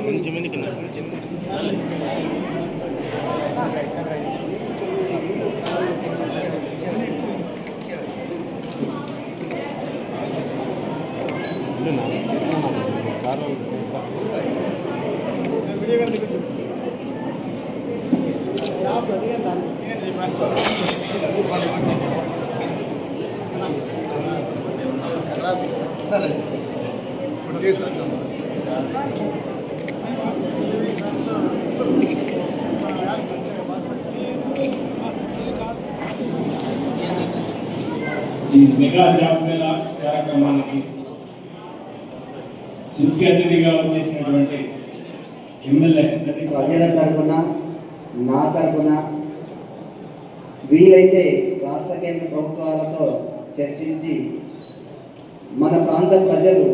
కొంచెం మంది కింద సార్ ఈ మెగా జాబ్ మేళా కార్యక్రమానికి ముఖ్య అతిథిగా వచ్చేసినటువంటి ఎమ్మెల్యే ప్రజల తరఫున నా తరఫున వీలైతే రాష్ట్ర కేంద్ర ప్రభుత్వాలతో చర్చించి మన ప్రాంత ప్రజలు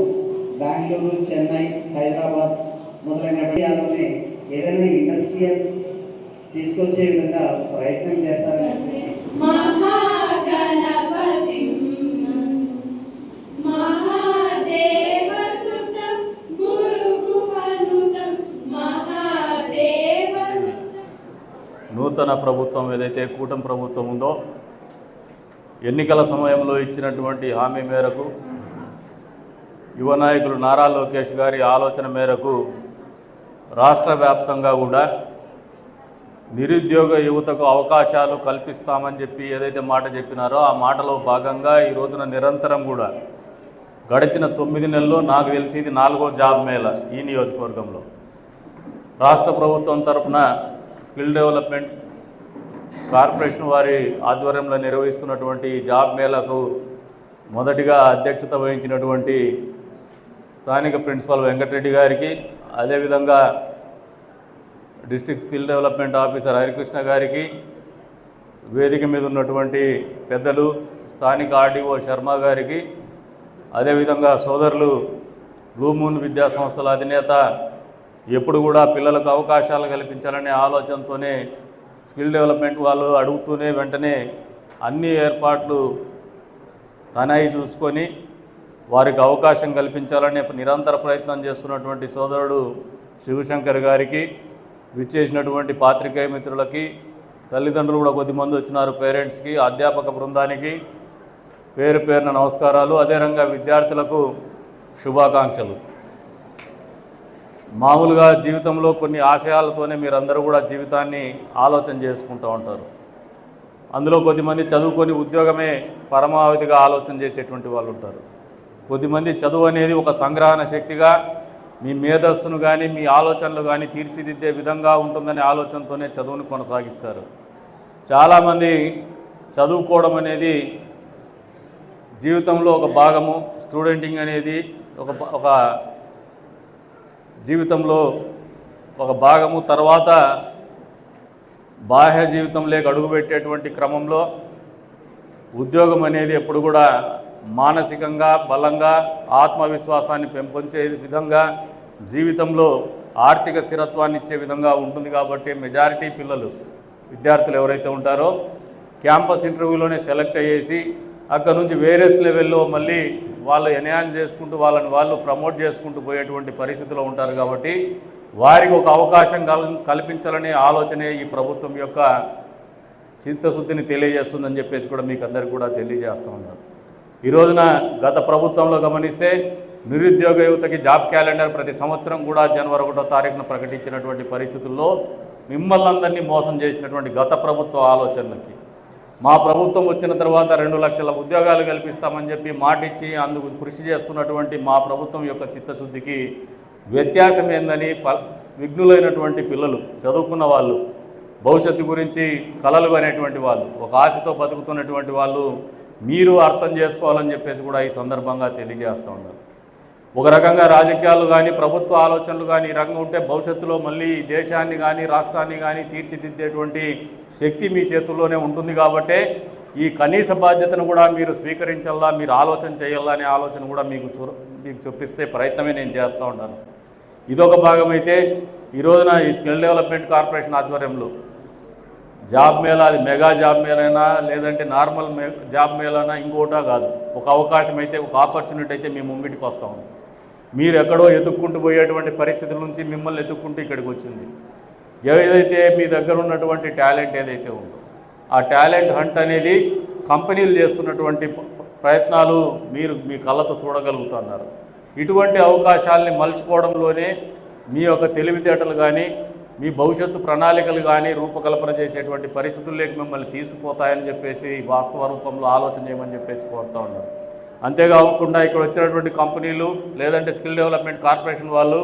బెంగళూరు, చెన్నై, హైదరాబాద్ మొదలైన ఏరియాలోనే ఏదైనా ఇండస్ట్రియల్స్ తీసుకొచ్చే విధంగా ప్రయత్నం చేస్తారని నూతన ప్రభుత్వం ఏదైతే కూటమి ప్రభుత్వం ఉందో ఎన్నికల సమయంలో ఇచ్చినటువంటి హామీ మేరకు యువ నాయకులు నారా లోకేష్ గారి ఆలోచన మేరకు రాష్ట్ర వ్యాప్తంగా కూడా నిరుద్యోగ యువతకు అవకాశాలు కల్పిస్తామని చెప్పి ఏదైతే మాట చెప్పినారో ఆ మాటలో భాగంగా ఈ రోజున నిరంతరం కూడా గడిచిన 9 నెలల్లో నాకు తెలిసి ఇది 4వ జాబ్ మేళా ఈ నియోజకవర్గంలో రాష్ట్ర ప్రభుత్వం తరఫున స్కిల్ డెవలప్మెంట్ కార్పొరేషన్ వారి ఆధ్వర్యంలో నిర్వహిస్తున్నటువంటి జాబ్ మేళాకు మొదటిగా అధ్యక్షత వహించినటువంటి స్థానిక ప్రిన్సిపల్ వెంకటరెడ్డి గారికి, అదేవిధంగా district skill development officer Harikrishna గారికి, వేదిక మీద ఉన్నటువంటి పెద్దలు స్థానిక ఆర్డీఓ శర్మ గారికి, అదేవిధంగా సోదరులు బ్లూ మూన్ విద్యా సంస్థల అధినేత ఎప్పుడు కూడా పిల్లలకు అవకాశాలు కల్పించాలనే ఆలోచనతోనే స్కిల్ డెవలప్మెంట్ వాళ్ళు అడుగుతూనే వెంటనే అన్ని ఏర్పాట్లు తనయి చూసుకొని వారికి అవకాశం కల్పించాలని నిరంతర ప్రయత్నం చేస్తున్నటువంటి సోదరుడు శివశంకర్ గారికి, విచ్చేసినటువంటి పాత్రికేయ మిత్రులకి, తల్లిదండ్రులు కూడా కొద్దిమంది వచ్చినారు, పేరెంట్స్కి, అధ్యాపక బృందానికి పేరు పేరున నమస్కారాలు. అదేవిధంగా విద్యార్థులకు శుభాకాంక్షలు. మామూలుగా జీవితంలో కొన్ని ఆశయాలతోనే మీరందరూ కూడా జీవితాన్ని ఆలోచన చేసుకుంటూ ఉంటారు. అందులో కొద్దిమంది చదువుకొని ఉద్యోగమే పరమావధిగా ఆలోచన చేసేటువంటి వాళ్ళు ఉంటారు. కొద్దిమంది చదువు అనేది ఒక సంగ్రహణ శక్తిగా మీ మేధస్సును కానీ మీ ఆలోచనలు కానీ తీర్చిదిద్దే విధంగా ఉంటుందనే ఆలోచనతోనే చదువును కొనసాగిస్తారు. చాలామంది చదువుకోవడం అనేది జీవితంలో ఒక భాగము, స్టూడెంటింగ్ అనేది ఒక జీవితంలో ఒక భాగము. తర్వాత బాహ్య జీవితంలోకి అడుగుపెట్టేటువంటి క్రమంలో ఉద్యోగం అనేది ఎప్పుడు కూడా మానసికంగా బలంగా ఆత్మవిశ్వాసాన్ని పెంపొంచే విధంగా జీవితంలో ఆర్థిక స్థిరత్వాన్ని ఇచ్చే విధంగా ఉంటుంది. కాబట్టి మెజారిటీ పిల్లలు విద్యార్థులు ఎవరైతే ఉంటారో క్యాంపస్ ఇంటర్వ్యూలోనే సెలెక్ట్ అయ్యేసి అక్కడ నుంచి వేరియస్ లెవెల్లో మళ్ళీ వాళ్ళు ఎన్హాన్స్ చేసుకుంటూ వాళ్ళని వాళ్ళు ప్రమోట్ చేసుకుంటూ పోయేటువంటి పరిస్థితిలో ఉంటారు. కాబట్టి వారికి ఒక అవకాశం కల్పించాలనే ఆలోచనే ఈ ప్రభుత్వం యొక్క చిత్తశుద్ధిని తెలియజేస్తుందని చెప్పేసి కూడా మీకు అందరికీ కూడా తెలియజేస్తూ ఉన్నారు. ఈ రోజున గత ప్రభుత్వంలో గమనిస్తే నిరుద్యోగ యువతకి జాబ్ క్యాలెండర్ ప్రతి సంవత్సరం కూడా జనవరి 1వ తారీఖున ప్రకటించినటువంటి పరిస్థితుల్లో మిమ్మల్ని అందరినీ మోసం చేసినటువంటి గత ప్రభుత్వ ఆలోచనలకి మా ప్రభుత్వం వచ్చిన తర్వాత 2 లక్షల ఉద్యోగాలు కల్పిస్తామని చెప్పి మాటిచ్చి అందుకు కృషి చేస్తున్నటువంటి మా ప్రభుత్వం యొక్క చిత్తశుద్ధికి వ్యత్యాసం ఏందని విఘ్నులైనటువంటి పిల్లలు, చదువుకున్న వాళ్ళు, భవిష్యత్తు గురించి కలలు అనేటువంటి వాళ్ళు, ఒక ఆశతో బతుకుతున్నటువంటి వాళ్ళు మీరు అర్థం చేసుకోవాలని చెప్పేసి కూడా ఈ సందర్భంగా తెలియజేస్తూ ఉన్నారు. ఒక రకంగా రాజకీయాలు కానీ ప్రభుత్వ ఆలోచనలు కానీ ఈ రకంగా ఉంటే భవిష్యత్తులో మళ్ళీ దేశాన్ని కానీ రాష్ట్రాన్ని కానీ తీర్చిదిద్దేటువంటి శక్తి మీ చేతుల్లోనే ఉంటుంది. కాబట్టే ఈ కనీస బాధ్యతను కూడా మీరు స్వీకరించాలా, మీరు ఆలోచన చేయాలా అనే ఆలోచన కూడా మీకు చూపిస్తే ప్రయత్నమే నేను చేస్తూ ఉంటాను. ఇదొక భాగమైతే ఈ రోజున ఈ స్కిల్ డెవలప్మెంట్ కార్పొరేషన్ ఆధ్వర్యంలో జాబ్ మేళా, అది మెగా జాబ్ మేళైనా లేదంటే నార్మల్ జాబ్ మేళైనా ఇంకోటా కాదు, ఒక అవకాశం అయితే ఒక ఆపర్చునిటీ అయితే మీ ముంగిటికి వస్తూ ఉంది. మీరు ఎక్కడో ఎత్తుక్కుంటూ పోయేటువంటి పరిస్థితుల నుంచి మిమ్మల్ని ఎత్తుక్కుంటూ ఇక్కడికి వచ్చింది. ఏదైతే మీ దగ్గర ఉన్నటువంటి టాలెంట్ ఏదైతే ఉందో ఆ టాలెంట్ హంట్ అనేది కంపెనీలు చేస్తున్నటువంటి ప్రయత్నాలు మీరు మీ కళ్ళతో చూడగలుగుతున్నారు. ఇటువంటి అవకాశాలని మలుచుకోవడంలోనే మీ యొక్క తెలివితేటలు కానీ మీ భవిష్యత్తు ప్రణాళికలు కానీ రూపకల్పన చేసేటువంటి పరిస్థితుల్లోకి మిమ్మల్ని తీసుకుపోతాయని చెప్పేసి వాస్తవ రూపంలో ఆలోచన చేయమని చెప్పేసి కోరుతూ ఉన్నారు. అంతేకాకుండా ఇక్కడ వచ్చినటువంటి కంపెనీలు లేదంటే స్కిల్ డెవలప్మెంట్ కార్పొరేషన్ వాళ్ళు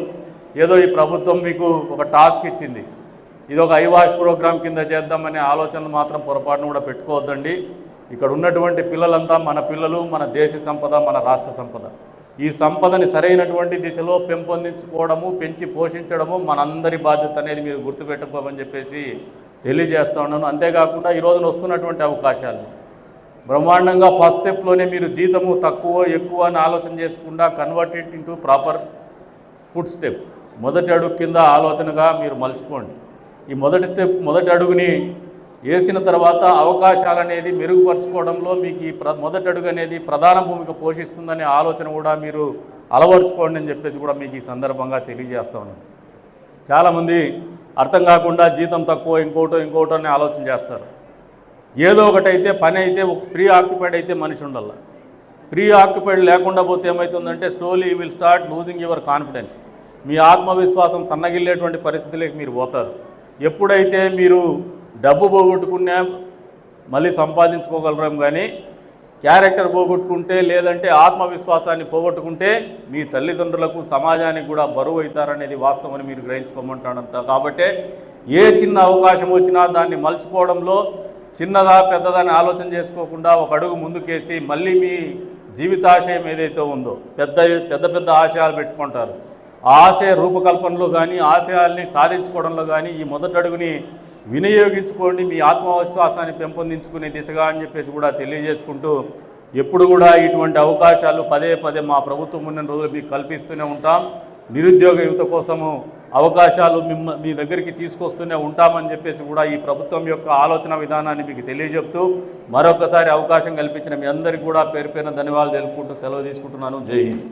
ఏదో ఈ ప్రభుత్వం మీకు ఒక టాస్క్ ఇచ్చింది, ఇది ఒక ఐవాష్ ప్రోగ్రాం కింద చేద్దామనే ఆలోచనలు మాత్రం పొరపాటును కూడా పెట్టుకోవద్దండి. ఇక్కడ ఉన్నటువంటి పిల్లలంతా మన పిల్లలు, మన దేశ సంపద, మన రాష్ట్ర సంపద. ఈ సంపదని సరైనటువంటి దిశలో పెంపొందించుకోవడము, పెంచి పోషించడము మనందరి బాధ్యత అనేది మీరు గుర్తుపెట్టుకోమని చెప్పేసి తెలియజేస్తూ ఉన్నాను. అంతేకాకుండా ఈ రోజున వస్తున్నటువంటి అవకాశాలు బ్రహ్మాండంగా ఫస్ట్ స్టెప్లోనే మీరు జీతము తక్కువ ఎక్కువ అని ఆలోచన చేసుకుండా convert it into proper food step, మొదటి అడుగు కింద ఆలోచనగా మీరు మలుచుకోండి. ఈ మొదటి అడుగుని వేసిన తర్వాత అవకాశాలు అనేది మెరుగుపరచుకోవడంలో మీకు ఈ మొదటి అడుగు అనేది ప్రధాన భూమిక పోషిస్తుందనే ఆలోచన కూడా మీరు అలవర్చుకోండి అని చెప్పేసి కూడా మీకు ఈ సందర్భంగా తెలియజేస్తా ఉన్నాను. చాలామంది అర్థం కాకుండా జీతం తక్కువ ఇంకోటో అని ఆలోచన చేస్తారు. ఏదో ఒకటైతే పని అయితే ప్రీ ఆక్యుపైడ్ అయితే మనిషి ఉండాల. ప్రీ ఆక్యుపైడ్ లేకుండా పోతే ఏమవుతుందంటే slowly you will start losing your confidence. మీ ఆత్మవిశ్వాసం సన్నగిల్లేటువంటి పరిస్థితిలోకి మీరు పోతారు. ఎప్పుడైతే మీరు డబ్బు పోగొట్టుకున్నా మళ్ళీ సంపాదించుకోగలరేం, కానీ క్యారెక్టర్ పోగొట్టుకుంటే లేదంటే ఆత్మవిశ్వాసాన్ని పోగొట్టుకుంటే మీ తల్లిదండ్రులకు సమాజానికి కూడా బరువు అవుతారనేది వాస్తవమని మీరు గ్రహించుకోమంటాడంత. కాబట్టి ఏ చిన్న అవకాశం వచ్చినా దాన్ని మలుచుకోవడంలో చిన్నదా పెద్దదాన్ని ఆలోచన చేసుకోకుండా ఒక అడుగు ముందుకేసి మళ్ళీ మీ జీవితాశయం ఏదైతే ఉందో పెద్ద ఆశయాలు పెట్టుకుంటారు. ఆ ఆశయ రూపకల్పనలో కానీ ఆశయాల్ని సాధించుకోవడంలో కానీ ఈ మొదటి అడుగుని వినియోగించుకోండి, మీ ఆత్మవిశ్వాసాన్ని పెంపొందించుకునే దిశగా అని చెప్పేసి కూడా తెలియజేసుకుంటూ ఎప్పుడు కూడా ఇటువంటి అవకాశాలు పదే మా ప్రభుత్వం ఉన్న రోజులు మీకు కల్పిస్తూనే ఉంటాం. నిరుద్యోగ యువత కోసము అవకాశాలు మీ దగ్గరికి తీసుకొస్తూనే ఉంటామని చెప్పేసి కూడా ఈ ప్రభుత్వం యొక్క ఆలోచన విధానాన్ని మీకు తెలియజెప్తూ మరొకసారి అవకాశం కల్పించిన మీ అందరికీ కూడా పేరు పేరున ధన్యవాదాలు తెలుపుకుంటూ సెలవు తీసుకుంటున్నాను. జై హింద్.